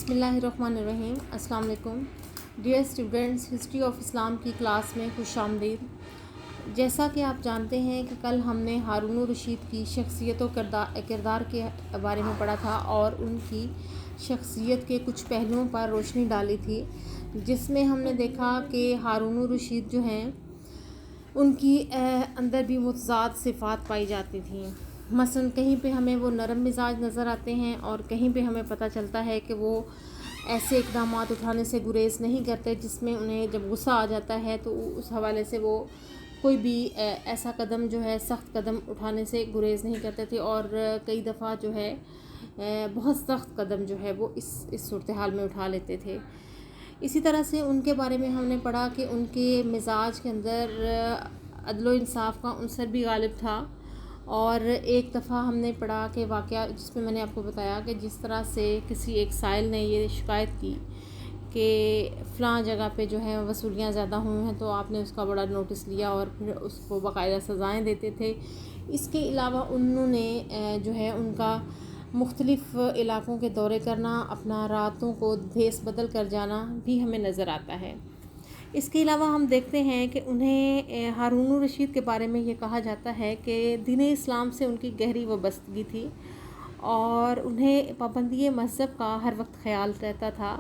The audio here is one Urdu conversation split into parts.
بسم اللہ الرحمن الرحیم۔ السلام علیکم ڈیئر اسٹوڈنٹس، ہسٹری آف اسلام کی کلاس میں خوش آمدید۔ جیسا کہ آپ جانتے ہیں کہ کل ہم نے ہارون الرشید کی شخصیت و کردار کے بارے میں پڑھا تھا اور ان کی شخصیت کے کچھ پہلوؤں پر روشنی ڈالی تھی، جس میں ہم نے دیکھا کہ ہارون الرشید جو ہیں ان کی اندر بھی متضاد صفات پائی جاتی تھیں۔ مثلاً کہیں پہ ہمیں وہ نرم مزاج نظر آتے ہیں اور کہیں پہ ہمیں پتہ چلتا ہے کہ وہ ایسے اقدامات اٹھانے سے گریز نہیں کرتے جس میں انہیں جب غصہ آ جاتا ہے تو اس حوالے سے وہ کوئی بھی ایسا قدم جو ہے سخت قدم اٹھانے سے گریز نہیں کرتے تھے، اور کئی دفعہ جو ہے بہت سخت قدم جو ہے وہ اس صورتحال میں اٹھا لیتے تھے۔ اسی طرح سے ان کے بارے میں ہم نے پڑھا کہ ان کے مزاج کے اندر عدل و انصاف کا عنصر بھی غالب تھا، اور ایک دفعہ ہم نے پڑھا کہ واقعہ جس میں میں نے آپ کو بتایا کہ جس طرح سے کسی ایک سائل نے یہ شکایت کی کہ فلاں جگہ پہ جو ہے وصولیاں زیادہ ہوئی ہیں، تو آپ نے اس کا بڑا نوٹس لیا اور پھر اس کو باقاعدہ سزائیں دیتے تھے۔ اس کے علاوہ انہوں نے جو ہے ان کا مختلف علاقوں کے دورے کرنا، اپنا راتوں کو بھیس بدل کر جانا بھی ہمیں نظر آتا ہے۔ اس کے علاوہ ہم دیکھتے ہیں کہ انہیں ہارون الرشید کے بارے میں یہ کہا جاتا ہے کہ دین اسلام سے ان کی گہری وابستگی تھی اور انہیں پابندی مذہب کا ہر وقت خیال رہتا تھا،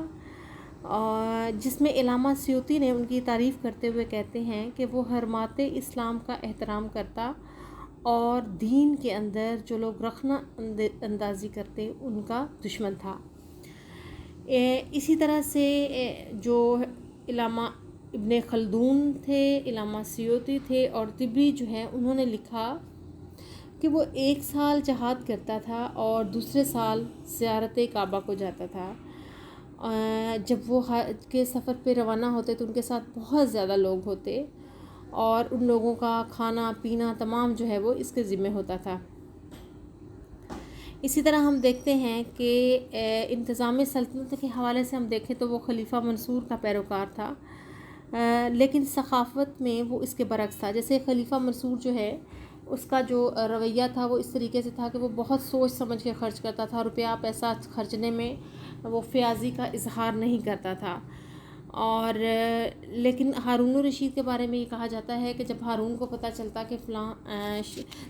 اور جس میں علامہ سیوطی نے ان کی تعریف کرتے ہوئے کہتے ہیں کہ وہ حرمات اسلام کا احترام کرتا اور دین کے اندر جو لوگ رخنہ اندازی کرتے ان کا دشمن تھا۔ اسی طرح سے جو علامہ ابن خلدون تھے، علامہ سیوطی تھے اور طبری جو ہیں، انہوں نے لکھا کہ وہ 1 سال جہاد کرتا تھا اور دوسرے سال زیارت کعبہ کو جاتا تھا۔ جب وہ حج کے سفر پہ روانہ ہوتے تو ان کے ساتھ بہت زیادہ لوگ ہوتے اور ان لوگوں کا کھانا پینا تمام جو ہے وہ اس کے ذمہ ہوتا تھا۔ اسی طرح ہم دیکھتے ہیں کہ انتظام سلطنت کے حوالے سے ہم دیکھیں تو وہ خلیفہ منصور کا پیروکار تھا، لیکن ثقافت میں وہ اس کے برعکس تھا۔ جیسے خلیفہ منصور جو ہے اس کا جو رویہ تھا وہ اس طریقے سے تھا کہ وہ بہت سوچ سمجھ کے خرچ کرتا تھا، روپیہ پیسہ خرچنے میں وہ فیاضی کا اظہار نہیں کرتا تھا۔ اور لیکن ہارون الرشید کے بارے میں یہ کہا جاتا ہے کہ جب ہارون کو پتہ چلتا کہ فلاں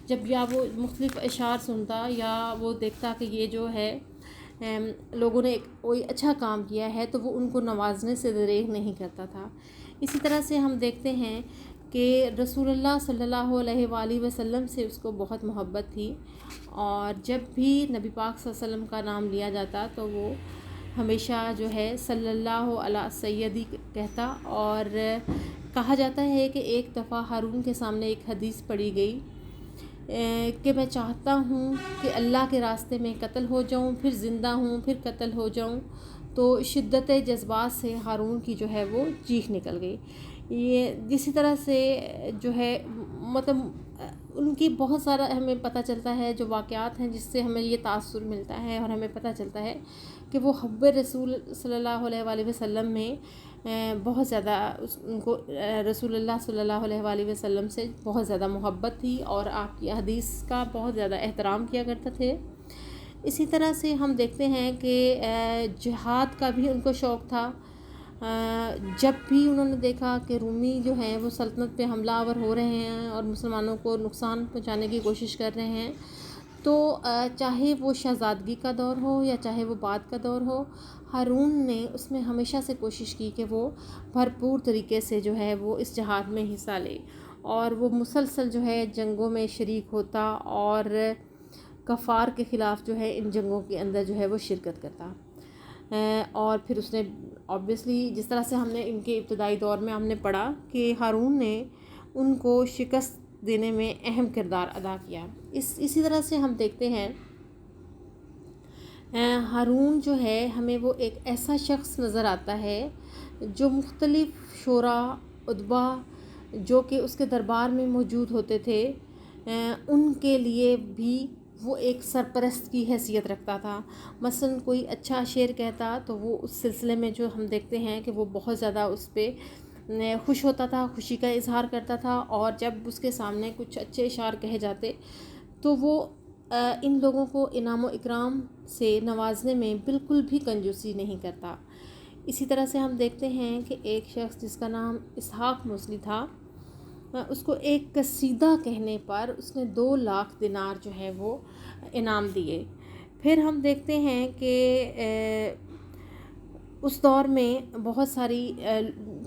جب یا وہ مختلف اشعار سنتا یا وہ دیکھتا کہ یہ جو ہے لوگوں نے کوئی اچھا کام کیا ہے تو وہ ان کو نوازنے سے دریغ نہیں کرتا تھا۔ اسی طرح سے ہم دیکھتے ہیں کہ رسول اللہ صلی اللہ علیہ وآلہ وسلم سے اس کو بہت محبت تھی، اور جب بھی نبی پاک صلی اللہ علیہ وسلم کا نام لیا جاتا تو وہ ہمیشہ جو ہے صلی اللہ علیہ سیدی کہتا، اور کہا جاتا ہے کہ ایک دفعہ ہارون کے سامنے ایک حدیث پڑھی گئی کہ میں چاہتا ہوں کہ اللہ کے راستے میں قتل ہو جاؤں، پھر زندہ ہوں، پھر قتل ہو جاؤں، تو شدت جذبات سے ہارون کی جو ہے وہ چیخ نکل گئی۔ یہ اسی طرح سے جو ہے مطلب ان کی بہت سارا ہمیں پتہ چلتا ہے جو واقعات ہیں جس سے ہمیں یہ تاثر ملتا ہے اور ہمیں پتہ چلتا ہے کہ وہ حب رسول صلی اللہ علیہ وآلہ وسلم میں بہت زیادہ ان کو رسول اللہ صلی اللہ علیہ وآلہ وسلم سے بہت زیادہ محبت تھی اور آپ کی حدیث کا بہت زیادہ احترام کیا کرتے تھے۔ اسی طرح سے ہم دیکھتے ہیں کہ جہاد کا بھی ان کو شوق تھا۔ جب بھی انہوں نے دیکھا کہ رومی جو ہیں وہ سلطنت پہ حملہ آور ہو رہے ہیں اور مسلمانوں کو نقصان پہنچانے کی کوشش کر رہے ہیں، تو چاہے وہ شہزادگی کا دور ہو یا چاہے وہ بعد کا دور ہو، ہارون نے اس میں ہمیشہ سے کوشش کی کہ وہ بھرپور طریقے سے جو ہے وہ اس جہاد میں حصہ لے، اور وہ مسلسل جو ہے جنگوں میں شریک ہوتا اور کفار کے خلاف جو ہے ان جنگوں کے اندر جو ہے وہ شرکت کرتا۔ اور پھر اس نے obviously جس طرح سے ہم نے ان کے ابتدائی دور میں ہم نے پڑھا کہ ہارون نے ان کو شکست دینے میں اہم کردار ادا کیا۔ اسی طرح سے ہم دیکھتے ہیں ہارون جو ہے ہمیں وہ ایک ایسا شخص نظر آتا ہے جو مختلف شورا ادبا جو کہ اس کے دربار میں موجود ہوتے تھے ان کے لیے بھی وہ ایک سرپرست کی حیثیت رکھتا تھا۔ مثلا کوئی اچھا شعر کہتا تو وہ اس سلسلے میں جو ہم دیکھتے ہیں کہ وہ بہت زیادہ اس پہ خوش ہوتا تھا، خوشی کا اظہار کرتا تھا، اور جب اس کے سامنے کچھ اچھے اشعار کہے جاتے تو وہ ان لوگوں کو انعام و اکرام سے نوازنے میں بالکل بھی کنجوسی نہیں کرتا۔ اسی طرح سے ہم دیکھتے ہیں کہ ایک شخص جس کا نام اسحاق موصلی تھا، اس کو ایک قصیدہ کہنے پر اس نے 2 لاکھ دینار جو ہے وہ انعام دیے۔ پھر ہم دیکھتے ہیں کہ اس دور میں بہت ساری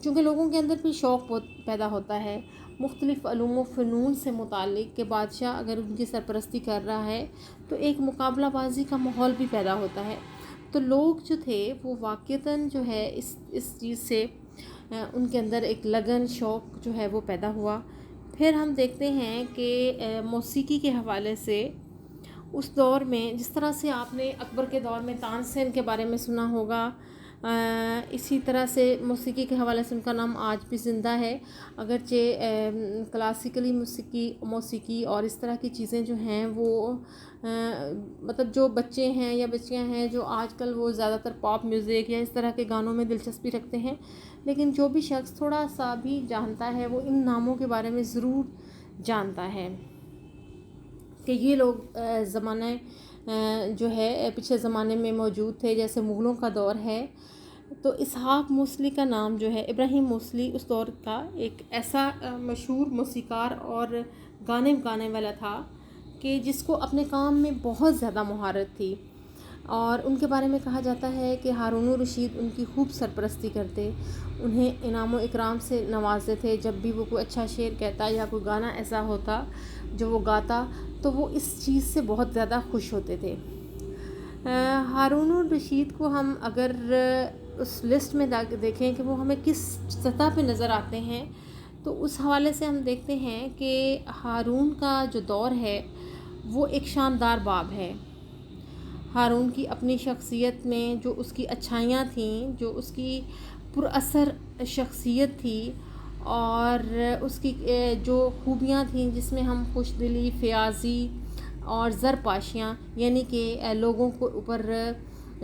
چونکہ لوگوں کے اندر بھی شوق بہت پیدا ہوتا ہے مختلف علوم و فنون سے متعلق، کہ بادشاہ اگر ان کی سرپرستی کر رہا ہے تو ایک مقابلہ بازی کا ماحول بھی پیدا ہوتا ہے۔ تو لوگ جو تھے وہ واقعتاً جو ہے اس چیز سے ان کے اندر ایک لگن شوق جو ہے وہ پیدا ہوا۔ پھر ہم دیکھتے ہیں کہ موسیقی کے حوالے سے اس دور میں جس طرح سے آپ نے اکبر کے دور میں تان سین کے بارے میں سنا ہوگا، اسی طرح سے موسیقی کے حوالے سے ان کا نام آج بھی زندہ ہے، اگرچہ کلاسیکلی موسیقی اور اس طرح کی چیزیں جو ہیں وہ مطلب جو بچے ہیں یا بچیاں ہیں جو آج کل وہ زیادہ تر پاپ میوزک یا اس طرح کے گانوں میں دلچسپی رکھتے ہیں، لیکن جو بھی شخص تھوڑا سا بھی جانتا ہے وہ ان ناموں کے بارے میں ضرور جانتا ہے کہ یہ لوگ زمانے جو ہے پچھلے زمانے میں موجود تھے، جیسے مغلوں کا دور ہے۔ تو اسحاق موصلی کا نام جو ہے، ابراہیم موصلی اس دور کا ایک ایسا مشہور موسیقار اور گانے گانے والا تھا کہ جس کو اپنے کام میں بہت زیادہ مہارت تھی، اور ان کے بارے میں کہا جاتا ہے کہ ہارون الرشید ان کی خوب سرپرستی کرتے، انہیں انعام و اکرام سے نوازتے تھے۔ جب بھی وہ کوئی اچھا شعر کہتا یا کوئی گانا ایسا ہوتا جو وہ گاتا تو وہ اس چیز سے بہت زیادہ خوش ہوتے تھے۔ ہارون الرشید کو ہم اگر اس لسٹ میں دیکھیں کہ وہ ہمیں کس سطح پہ نظر آتے ہیں، تو اس حوالے سے ہم دیکھتے ہیں کہ ہارون کا جو دور ہے وہ ایک شاندار باب ہے۔ ہارون کی اپنی شخصیت میں جو اس کی اچھائیاں تھیں، جو اس کی پر اثر شخصیت تھی، اور اس کی جو خوبیاں تھیں جس میں ہم خوش دلی، فیاضی اور زرپاشیاں، یعنی کہ لوگوں کو اوپر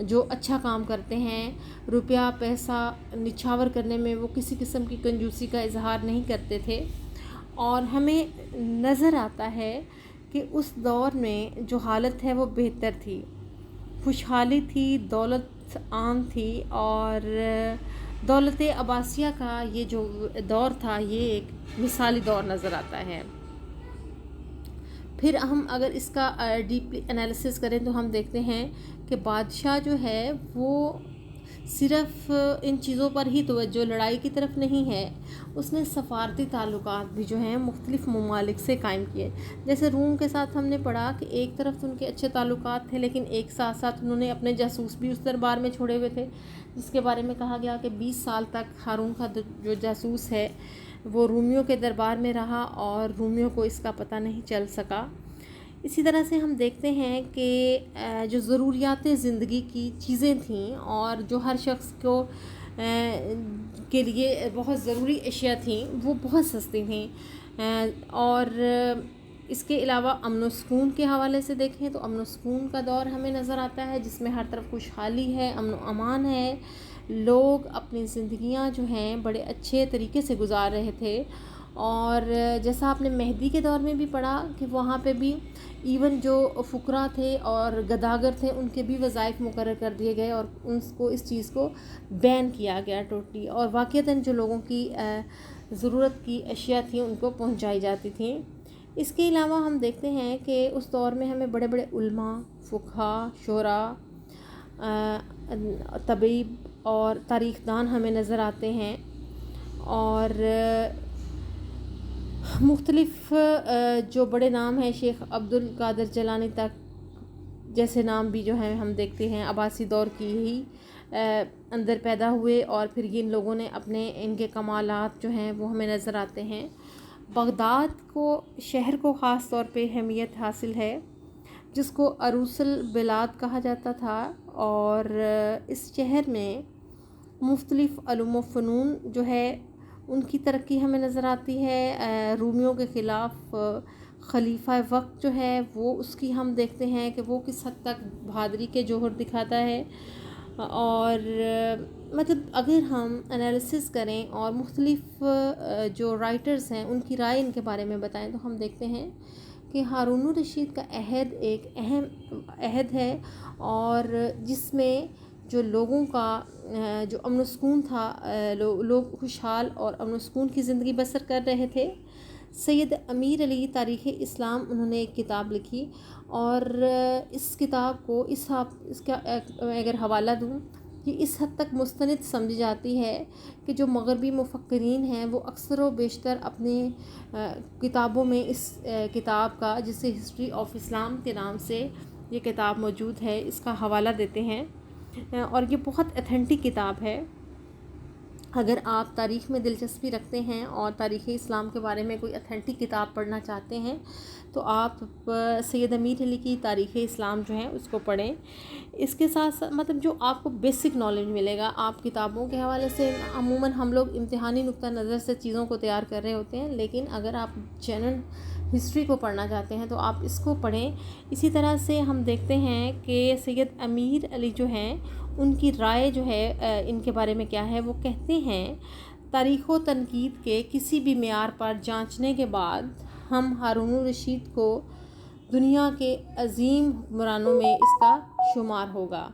جو اچھا کام کرتے ہیں، روپیہ پیسہ نچھاور کرنے میں وہ کسی قسم کی کنجوسی کا اظہار نہیں کرتے تھے، اور ہمیں نظر آتا ہے کہ اس دور میں جو حالت ہے وہ بہتر تھی، خوشحالی تھی، دولت عام تھی، اور دولت عباسیہ کا یہ جو دور تھا یہ ایک مثالی دور نظر آتا ہے۔ پھر ہم اگر اس کا ڈیپلی انالیسس کریں تو ہم دیکھتے ہیں کہ بادشاہ جو ہے وہ صرف ان چیزوں پر ہی توجہ لڑائی کی طرف نہیں ہے، اس نے سفارتی تعلقات بھی جو ہیں مختلف ممالک سے قائم کیے۔ جیسے روم کے ساتھ ہم نے پڑھا کہ ایک طرف تو ان کے اچھے تعلقات تھے، لیکن ایک ساتھ ساتھ انہوں نے اپنے جاسوس بھی اس دربار میں چھوڑے ہوئے تھے، جس کے بارے میں کہا گیا کہ 20 سال تک ہارون کا جو جاسوس ہے وہ رومیوں کے دربار میں رہا اور رومیوں کو اس کا پتہ نہیں چل سکا۔ اسی طرح سے ہم دیکھتے ہیں کہ جو ضروریات زندگی کی چیزیں تھیں اور جو ہر شخص کو کے لیے بہت ضروری اشیاء تھیں وہ بہت سستی تھیں، اور اس کے علاوہ امن و سکون کے حوالے سے دیکھیں تو امن و سکون کا دور ہمیں نظر آتا ہے، جس میں ہر طرف خوشحالی ہے، امن و امان ہے، لوگ اپنی زندگیاں جو ہیں بڑے اچھے طریقے سے گزار رہے تھے۔ اور جیسا آپ نے مہدی کے دور میں بھی پڑھا کہ وہاں پہ بھی ایون جو فقراء تھے اور گداگر تھے ان کے بھی وظائف مقرر کر دیے گئے، اور ان کو اس چیز کو بین کیا گیا ٹوٹلی، اور واقعتاً جو لوگوں کی ضرورت کی اشیاء تھیں ان کو پہنچائی جاتی تھیں۔ اس کے علاوہ ہم دیکھتے ہیں کہ اس دور میں ہمیں بڑے بڑے علماء، فقہاء، شعراء، طبیب اور تاریخ دان ہمیں نظر آتے ہیں، اور مختلف جو بڑے نام ہیں شیخ عبد القادر جیلانی تک جیسے نام بھی جو ہیں ہم دیکھتے ہیں عباسی دور کی ہی اندر پیدا ہوئے، اور پھر ان لوگوں نے اپنے ان کے کمالات جو ہیں وہ ہمیں نظر آتے ہیں۔ بغداد کو شہر کو خاص طور پہ اہمیت حاصل ہے، جس کو عروس البلاد کہا جاتا تھا، اور اس شہر میں مختلف علوم و فنون جو ہے ان کی ترقی ہمیں نظر آتی ہے۔ رومیوں کے خلاف خلیفہ وقت جو ہے وہ اس کی ہم دیکھتے ہیں کہ وہ کس حد تک بہادری کے جوہر دکھاتا ہے، اور مطلب اگر ہم انالیسس کریں اور مختلف جو رائٹرز ہیں ان کی رائے ان کے بارے میں بتائیں تو ہم دیکھتے ہیں کہ ہارون الرشید کا عہد ایک اہم عہد ہے، اور جس میں جو لوگوں کا جو امن و سکون تھا، لوگ خوشحال اور امن و سکون کی زندگی بسر کر رہے تھے۔ سید امیر علی تاریخ اسلام انہوں نے ایک کتاب لکھی، اور اس کتاب کو اس کا اگر حوالہ دوں، یہ اس حد تک مستند سمجھی جاتی ہے کہ جو مغربی مفکرین ہیں وہ اکثر و بیشتر اپنے کتابوں میں اس کتاب کا، جسے ہسٹری آف اسلام کے نام سے یہ کتاب موجود ہے، اس کا حوالہ دیتے ہیں، اور یہ بہت اتھینٹک کتاب ہے۔ اگر آپ تاریخ میں دلچسپی رکھتے ہیں اور تاریخ اسلام کے بارے میں کوئی اتھینٹک کتاب پڑھنا چاہتے ہیں تو آپ سید امیر علی کی تاریخ اسلام جو ہے اس کو پڑھیں۔ اس کے ساتھ ساتھ مطلب جو آپ کو بیسک نالج ملے گا، آپ کتابوں کے حوالے سے عموماً ہم لوگ امتحانی نقطہ نظر سے چیزوں کو تیار کر رہے ہوتے ہیں، لیکن اگر آپ جنرل ہسٹری کو پڑھنا چاہتے ہیں تو آپ اس کو پڑھیں۔ اسی طرح سے ہم دیکھتے ہیں کہ سید امیر علی جو ہیں ان کی رائے جو ہے ان کے بارے میں کیا ہے، وہ کہتے ہیں تاریخ و تنقید کے کسی بھی معیار پر جانچنے کے بعد ہم ہارون الرشید کو دنیا کے عظیم حکمرانوں میں اس کا شمار ہوگا۔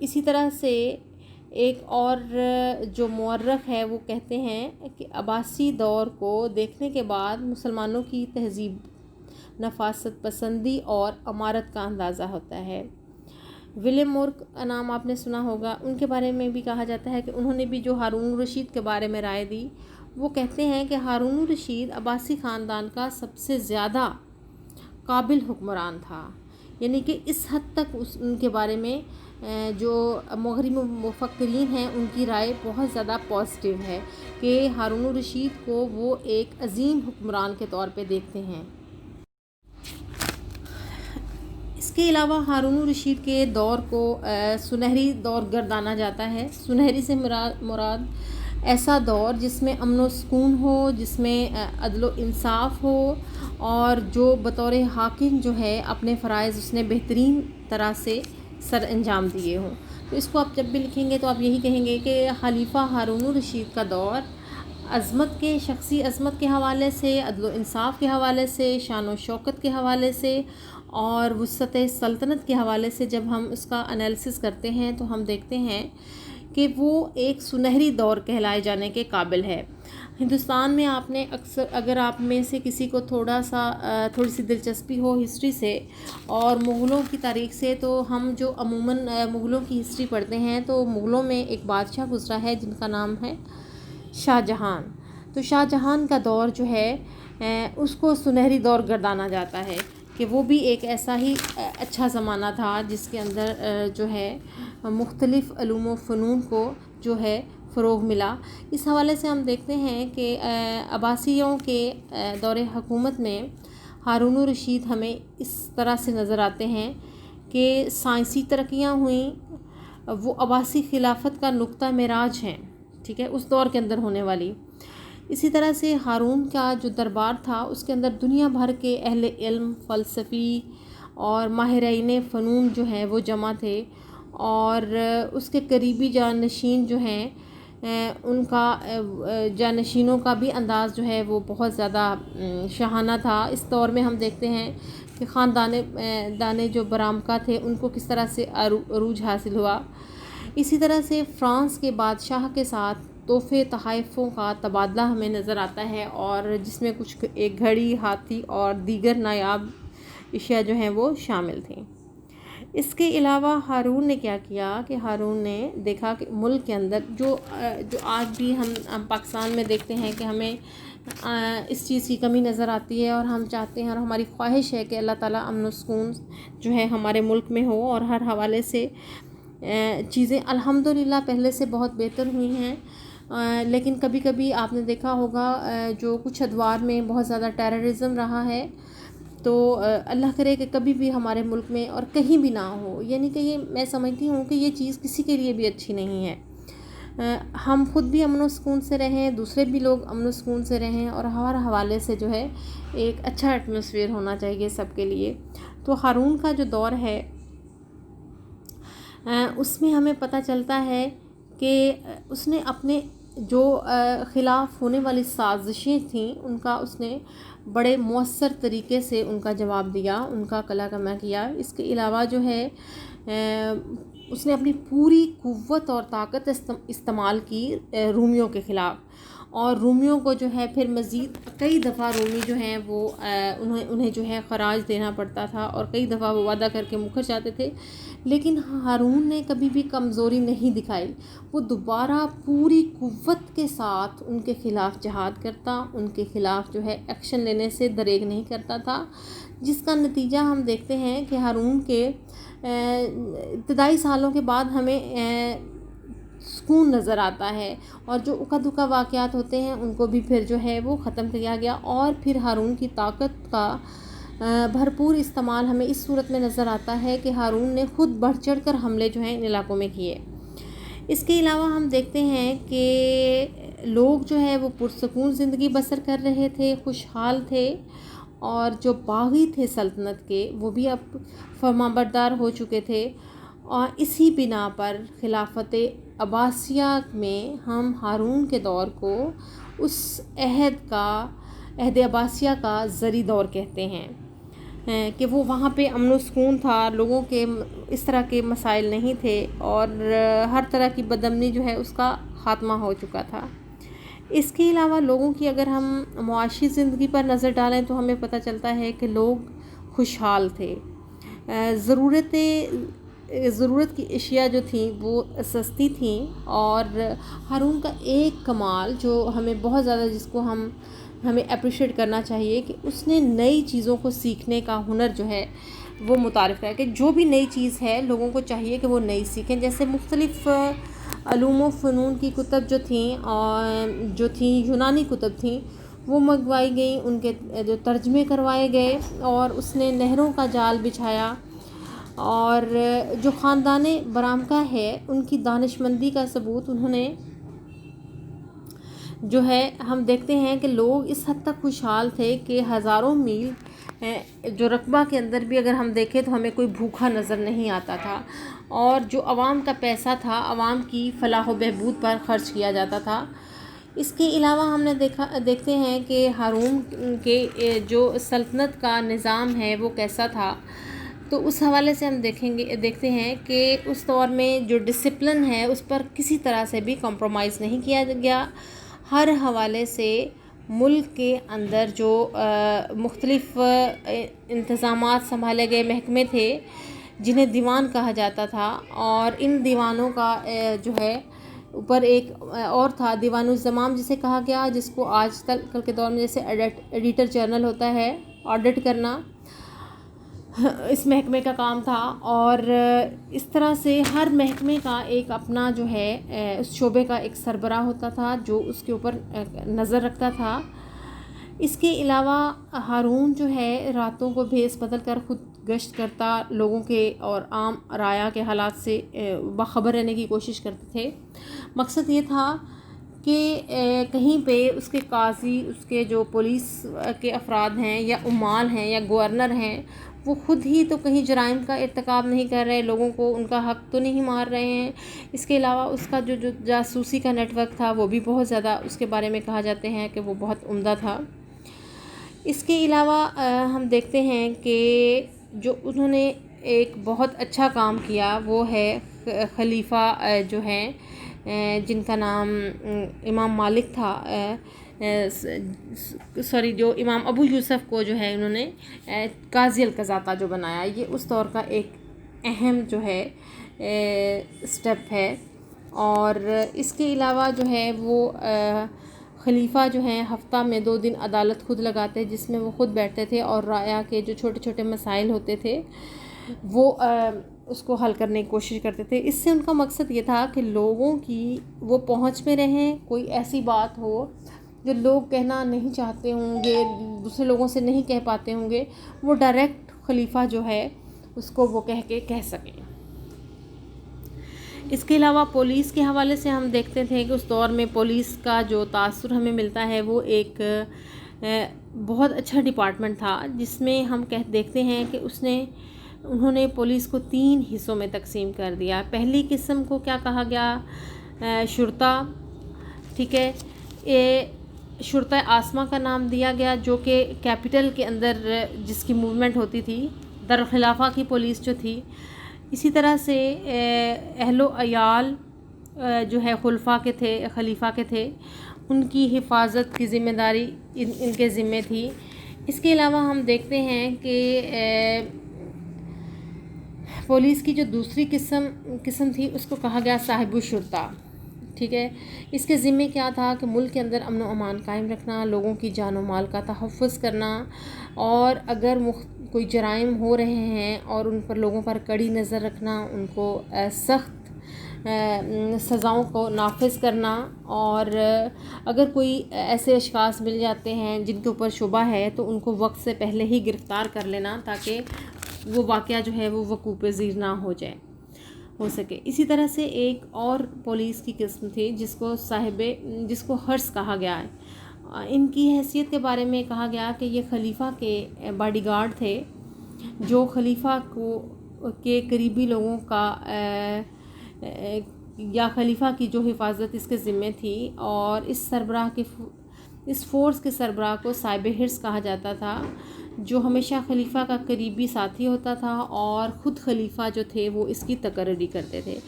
اسی طرح سے ایک اور جو مورخ ہے وہ کہتے ہیں کہ عباسی دور کو دیکھنے کے بعد مسلمانوں کی تہذیب، نفاست پسندی اور امارت کا اندازہ ہوتا ہے۔ ولیم مور کا نام آپ نے سنا ہوگا، ان کے بارے میں بھی کہا جاتا ہے کہ انہوں نے بھی جو ہارون الرشید کے بارے میں رائے دی، وہ کہتے ہیں کہ ہارون الرشید عباسی خاندان کا سب سے زیادہ قابل حکمران تھا، یعنی کہ اس حد تک ان کے بارے میں جو مغربی مفکرین ہیں ان کی رائے بہت زیادہ پازیٹیو ہے کہ ہارون الرشید کو وہ ایک عظیم حکمران کے طور پہ دیکھتے ہیں۔ اس کے علاوہ ہارون الرشید کے دور کو سنہری دور گردانا جاتا ہے۔ سنہری سے مراد ایسا دور جس میں امن و سکون ہو، جس میں عدل و انصاف ہو، اور جو بطور حاکم جو ہے اپنے فرائض اس نے بہترین طرح سے سر انجام دیے ہوں۔ تو اس کو آپ جب بھی لکھیں گے تو آپ یہی کہیں گے کہ خلیفہ ہارون الرشید کا دور عظمت کے، شخصی عظمت کے حوالے سے، عدل و انصاف کے حوالے سے، شان و شوکت کے حوالے سے، اور وسعت سلطنت کے حوالے سے جب ہم اس کا انالیسس کرتے ہیں تو ہم دیکھتے ہیں کہ وہ ایک سنہری دور کہلائے جانے کے قابل ہے۔ ہندوستان میں آپ نے اکثر، اگر آپ میں سے کسی کو تھوڑی سی دلچسپی ہو ہسٹری سے اور مغلوں کی تاریخ سے، تو ہم جو عموماً مغلوں کی ہسٹری پڑھتے ہیں تو مغلوں میں ایک بادشاہ گزرا ہے جن کا نام ہے شاہ جہان۔ تو شاہ جہان کا دور جو ہے اس کو سنہری دور گردانا جاتا ہے کہ وہ بھی ایک ایسا ہی اچھا زمانہ تھا جس کے اندر جو ہے مختلف علوم و فنون کو جو ہے فروغ ملا۔ اس حوالے سے ہم دیکھتے ہیں کہ عباسیوں کے دور حکومت میں ہارون الرشید ہمیں اس طرح سے نظر آتے ہیں کہ سائنسی ترقیاں ہوئیں، وہ عباسی خلافت کا نقطہ معراج ہیں، ٹھیک ہے، اس دور کے اندر ہونے والی۔ اسی طرح سے ہارون کا جو دربار تھا اس کے اندر دنیا بھر کے اہل علم، فلسفی اور ماہرین فنون جو ہیں وہ جمع تھے، اور اس کے قریبی جانشین جو ہیں ان کا جانشینوں کا بھی انداز جو ہے وہ بہت زیادہ شاہانہ تھا۔ اس دور میں ہم دیکھتے ہیں کہ خاندان جو برامکا تھے ان کو کس طرح سے عروج حاصل ہوا۔ اسی طرح سے فرانس کے بادشاہ کے ساتھ تحفے تحائفوں کا تبادلہ ہمیں نظر آتا ہے، اور جس میں کچھ ایک گھڑی، ہاتھی اور دیگر نایاب اشیاء جو ہیں وہ شامل تھیں۔ اس کے علاوہ ہارون نے کیا کیا کہ ہارون نے دیکھا کہ ملک کے اندر جو آج بھی ہم پاکستان میں دیکھتے ہیں کہ ہمیں اس چیز کی کمی نظر آتی ہے، اور ہم چاہتے ہیں اور ہماری خواہش ہے کہ اللہ تعالیٰ امن و سکون جو ہے ہمارے ملک میں ہو، اور ہر حوالے سے چیزیں الحمدللہ پہلے سے بہت بہتر ہوئی ہیں، لیکن کبھی کبھی آپ نے دیکھا ہوگا جو کچھ ادوار میں بہت زیادہ ٹیررزم رہا ہے، تو اللہ کرے کہ کبھی بھی ہمارے ملک میں اور کہیں بھی نہ ہو، یعنی کہ یہ میں سمجھتی ہوں کہ یہ چیز کسی کے لیے بھی اچھی نہیں ہے۔ ہم خود بھی امن و سکون سے رہیں، دوسرے بھی لوگ امن و سکون سے رہیں، اور ہر حوالے سے جو ہے ایک اچھا ایٹماسفیئر ہونا چاہیے سب کے لیے۔ تو ہارون کا جو دور ہے اس میں ہمیں پتہ چلتا ہے کہ اس نے اپنے جو خلاف ہونے والی سازشیں تھیں ان کا اس نے بڑے مؤثر طریقے سے ان کا جواب دیا، ان کا کلا کما کیا۔ اس کے علاوہ جو ہے اس نے اپنی پوری قوت اور طاقت استعمال کی رومیوں کے خلاف، اور رومیوں کو جو ہے پھر مزید کئی دفعہ رومی جو ہیں وہ انہیں جو ہے خراج دینا پڑتا تھا، اور کئی دفعہ وہ وعدہ کر کے مکر جاتے تھے، لیکن ہارون نے کبھی بھی کمزوری نہیں دکھائی۔ وہ دوبارہ پوری قوت کے ساتھ ان کے خلاف جہاد کرتا، ان کے خلاف جو ہے ایکشن لینے سے دریغ نہیں کرتا تھا، جس کا نتیجہ ہم دیکھتے ہیں کہ ہارون کے ابتدائی سالوں کے بعد ہمیں سکون نظر آتا ہے، اور جو اکا دکا واقعات ہوتے ہیں ان کو بھی پھر جو ہے وہ ختم کیا گیا، اور پھر ہارون کی طاقت کا بھرپور استعمال ہمیں اس صورت میں نظر آتا ہے کہ ہارون نے خود بڑھ چڑھ کر حملے جو ہیں ان علاقوں میں کیے۔ اس کے علاوہ ہم دیکھتے ہیں کہ لوگ جو ہے وہ پرسکون زندگی بسر کر رہے تھے، خوشحال تھے، اور جو باغی تھے سلطنت کے وہ بھی اب فرمانبردار ہو چکے تھے، اور اسی بنا پر خلافت عباسیہ میں ہم ہارون کے دور کو اس عہد عباسیہ کا زری دور کہتے ہیں، کہ وہ وہاں پہ امن و سکون تھا، لوگوں کے اس طرح کے مسائل نہیں تھے، اور ہر طرح کی بدامنی جو ہے اس کا خاتمہ ہو چکا تھا۔ اس کے علاوہ لوگوں کی اگر ہم معاشی زندگی پر نظر ڈالیں تو ہمیں پتہ چلتا ہے کہ لوگ خوشحال تھے، ضرورت کی اشیاء جو تھیں وہ سستی تھیں، اور ہارون کا ایک کمال جو ہمیں بہت زیادہ جس کو ہمیں اپریشیٹ کرنا چاہیے کہ اس نے نئی چیزوں کو سیکھنے کا ہنر جو ہے وہ متعارف ہے، کہ جو بھی نئی چیز ہے لوگوں کو چاہیے کہ وہ نئی سیکھیں۔ جیسے مختلف علوم و فنون کی کتب جو تھیں یونانی کتب تھیں وہ منگوائی گئیں، ان کے جو ترجمے کروائے گئے، اور اس نے نہروں کا جال بچھایا، اور جو خاندان برامکا ہے ان کی دانشمندی کا ثبوت انہوں نے جو ہے ہم دیکھتے ہیں کہ لوگ اس حد تک خوشحال تھے کہ ہزاروں میل جو رقبہ کے اندر بھی اگر ہم دیکھیں تو ہمیں کوئی بھوکا نظر نہیں آتا تھا، اور جو عوام کا پیسہ تھا عوام کی فلاح و بہبود پر خرچ کیا جاتا تھا۔ اس کے علاوہ ہم نے دیکھتے ہیں کہ ہارون کے جو سلطنت کا نظام ہے وہ کیسا تھا، تو اس حوالے سے ہم دیکھتے ہیں کہ اس دور میں جو ڈسپلن ہے اس پر کسی طرح سے بھی کمپرومائز نہیں کیا گیا۔ ہر حوالے سے ملک کے اندر جو مختلف انتظامات سنبھالے گئے محکمے تھے جنہیں دیوان کہا جاتا تھا، اور ان دیوانوں کا جو ہے اوپر ایک اور تھا دیوان الزمام جسے کہا گیا، جس کو آج کل کے دور میں جیسے ایڈیٹر جنرل ہوتا ہے آڈٹ کرنا اس محکمے کا کام تھا، اور اس طرح سے ہر محکمے کا ایک اپنا جو ہے اس شعبے کا ایک سربراہ ہوتا تھا جو اس کے اوپر نظر رکھتا تھا۔ اس کے علاوہ ہارون جو ہے راتوں کو بھیس بدل کر خود گشت کرتا، لوگوں کے اور عام رعایا کے حالات سے باخبر رہنے کی کوشش کرتے تھے۔ مقصد یہ تھا کہ کہیں پہ اس کے قاضی، اس کے جو پولیس کے افراد ہیں یا عمال ہیں یا گورنر ہیں، وہ خود ہی تو کہیں جرائم کا ارتکاب نہیں کر رہے، لوگوں کو ان کا حق تو نہیں مار رہے ہیں۔ اس کے علاوہ اس کا جو جاسوسی کا نیٹ ورک تھا وہ بھی بہت زیادہ اس کے بارے میں کہا جاتے ہیں کہ وہ بہت عمدہ تھا۔ اس کے علاوہ ہم دیکھتے ہیں کہ جو انہوں نے ایک بہت اچھا کام کیا وہ ہے خلیفہ جو ہیں جن کا نام امام مالک تھا، جو امام ابو یوسف کو جو ہے انہوں نے قاضی القضاۃ جو بنایا، یہ اس دور کا ایک اہم جو ہے اسٹیپ ہے۔ اور اس کے علاوہ جو ہے وہ خلیفہ جو ہیں ہفتہ میں 2 دن عدالت خود لگاتے، جس میں وہ خود بیٹھتے تھے اور رعایا کے جو چھوٹے چھوٹے مسائل ہوتے تھے وہ اس کو حل کرنے کی کوشش کرتے تھے۔ اس سے ان کا مقصد یہ تھا کہ لوگوں کی وہ پہنچ میں رہیں، کوئی ایسی بات ہو جو لوگ کہنا نہیں چاہتے ہوں گے، دوسرے لوگوں سے نہیں کہہ پاتے ہوں گے، وہ ڈائریکٹ خلیفہ جو ہے اس کو وہ کہہ سکیں۔ اس کے علاوہ پولیس کے حوالے سے ہم دیکھتے تھے کہ اس دور میں پولیس کا جو تاثر ہمیں ملتا ہے وہ ایک بہت اچھا ڈپارٹمنٹ تھا، جس میں ہم دیکھتے ہیں کہ انہوں نے پولیس کو 3 حصوں میں تقسیم کر دیا۔ پہلی قسم کو کیا کہا گیا؟ شرطہ، ٹھیک ہے، شرطۂ آسما کا نام دیا گیا، جو کہ کیپٹل کے اندر جس کی موومنٹ ہوتی تھی، دارالخلافہ کی پولیس جو تھی۔ اسی طرح سے اہل و عیال جو ہے خلیفہ کے تھے، ان کی حفاظت کی ذمہ داری ان کے ذمے تھی۔ اس کے علاوہ ہم دیکھتے ہیں کہ پولیس کی جو دوسری قسم تھی اس کو کہا گیا صاحب الشرطہ، ٹھیک ہے۔ اس کے ذمے کیا تھا کہ ملک کے اندر امن و امان قائم رکھنا، لوگوں کی جان و مال کا تحفظ کرنا، اور اگر کوئی جرائم ہو رہے ہیں اور ان پر لوگوں پر کڑی نظر رکھنا، ان کو سخت سزاؤں کو نافذ کرنا، اور اگر کوئی ایسے اشخاص مل جاتے ہیں جن کے اوپر شبہ ہے تو ان کو وقت سے پہلے ہی گرفتار کر لینا، تاکہ وہ واقعہ جو ہے وہ وقوع پذیر نہ ہو سکے۔ اسی طرح سے ایک اور پولیس کی قسم تھی جس کو حرس کہا گیا ہے۔ ان کی حیثیت کے بارے میں کہا گیا کہ یہ خلیفہ کے باڈی گارڈ تھے، جو خلیفہ کے قریبی لوگوں کا یا خلیفہ کی جو حفاظت اس کے ذمے تھی، اور اس فورس کے سربراہ کو صاحب حرس کہا جاتا تھا، جو ہمیشہ خلیفہ کا قریبی ساتھی ہوتا تھا، اور خود خلیفہ جو تھے وہ اس کی تقرری کرتے تھے۔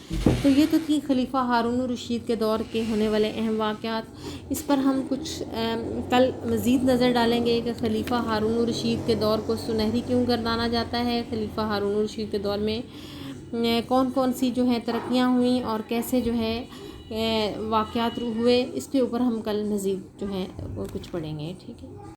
تو یہ تو تھی خلیفہ ہارون الرشید کے دور کے ہونے والے اہم واقعات۔ اس پر ہم کچھ کل مزید نظر ڈالیں گے کہ خلیفہ ہارون الرشید کے دور کو سنہری کیوں گردانا جاتا ہے، خلیفہ ہارون الرشید کے دور میں کون کون سی جو ہیں ترقیاں ہوئیں، اور کیسے جو ہے واقعات ہوئے۔ اس کے اوپر ہم کل مزید جو ہیں وہ کچھ پڑھیں گے، ٹھیک ہے۔